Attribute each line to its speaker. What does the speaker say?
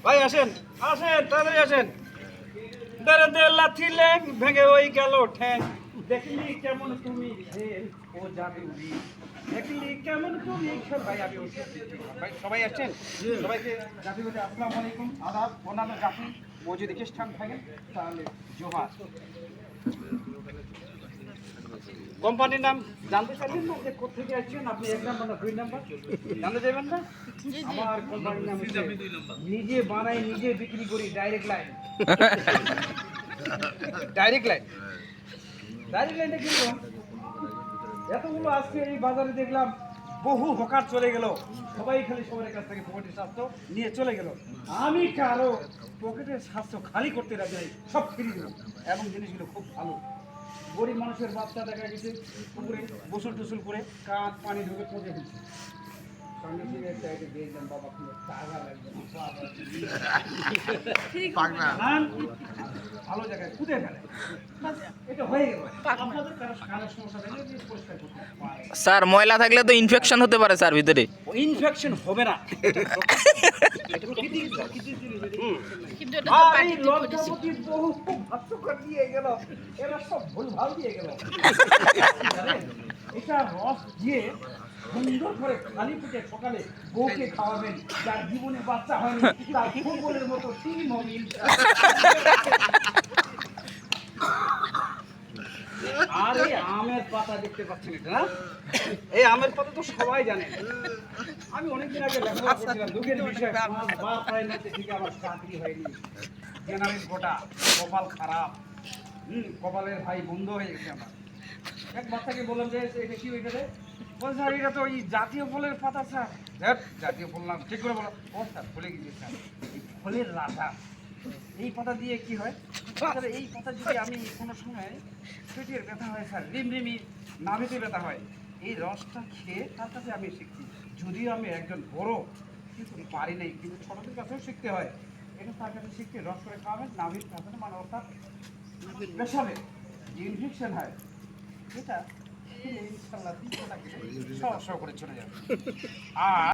Speaker 1: ভাই আসেন আসেন তাড়াতাড়ি আসেন। দরে দে লাথি লেং ভেঙে ওই গেল ঠ্যাং। দেখলি কেমন তুমি খেল ও জাদুরি, দেখলি কেমন তুমি খেল। ভাই আমি ওষুধ দিচ্ছি। ভাই সবাই আসছেন, সবাইকে জাতি বলে আসসালামু আলাইকুম, আদাব। অন্যান্য জাতি ও যদি খ্রিস্টান থাকেন তাহলে জোহার। কোম্পানির নাম জানতে চাইবেন না যে কোথেকে আসছেন আপনি? 1 নাম্বার না 2 নাম্বার জানতে চাইবেন না? আমার কোম্পানির নাম হচ্ছে নিজে বানাই নিজে বিক্রি করি direct line. Direct line, direct লাইনটা কিন্তু এতগুলো আজকে এই বাজারে দেখলাম বহু হকার চলে গেল, সবাই খালি সবার কাছ থেকে পকেটের স্বাস্থ্য নিয়ে চলে গেল। আমি কারো পকেটের স্বাস্থ্য খালি করতে রাজি নাই, সব ফ্রি দেবো এবং জিনিসগুলো খুব ভালো। গরিব মানুষের বাচ্চা দেখা গেছে পুকুরে গোসল টোসল করে কাঁধ পানি ঢুকে পচে ফেলছে, সঙ্গে সঙ্গে একটা এটা দিয়ে দিলাম, বাবা খুলে টাকা লাগবে না, ভালো জায়গায় কুদে ফেলে, এটা হয়ে গেল। আপনাদের কারো কানের সমস্যা থাকলে যে পরিষ্কার করতে পারে।
Speaker 2: স্যার ময়লা থাকলে তো ইনফেকশন হতে পারে স্যার ভিতরে।
Speaker 1: ইনফেকশন হবে না।
Speaker 3: কিন্তু এটা তো
Speaker 1: আর এই
Speaker 3: পার্টিতে করেছি।
Speaker 1: লজ্জাপতি বহু ভাষ্যকর দিয়ে গেল, এরা সব ভুলভাল দিয়ে গেল। জানেন, এটা রস দিয়ে সুন্দর করে খালি পেটে সকালে বউকে খাওয়াবেন, যার জীবনে বাচ্চা হয়নি তার ফুটবলের মতো টিম হবে। আর এই আমের পাতা দেখতে পাচ্ছেন এটা না? এই আমের পাতা তো সবাই জানে। আমি অনেকদিন আগে লেখাপড়া করছিলাম, দুঃখের বিষয় আমার বাপ প্রাইমারিতে থেকে আমার চাকরি হয়নি, জেনারেল কোটা, কপাল খারাপ। কপালের ভাই বন্ধ হয়ে গেছে আমার। এক বাচ্চাকে বললাম যে এটা কি হয়ে গেলে, বল স্যার এটা তো ওই জাতীয় ফলের পাতা স্যার। দেখ জাতীয় ফল না, ঠিক করে বলো। ও স্যার ভুলে গেছি স্যার, এই ফলের রাজা। এই পাতা দিয়ে কি হয় স্যার? এই পাতা যদি আমি কোনো সময় পেটের ব্যথা হয় স্যার, রিমরিমি নাভিতে ব্যথা হয়, এই রসটা খেয়ে তার কাছে আমি শিখছি। যদিও আমি একজন বড় কিন্তু পারি নাই, কিন্তু ছোটদের কাছেও শিখতে হয়। এটা তার কাছে শিখতে রস করে খাওয়াবেন, নাভির কাছে মানে অর্থাৎ পেশাবে যে ইনফেকশন হয় এটা ইনশাল্লাহ 3 ঘন্টা সহ করে চলে যাবে। আর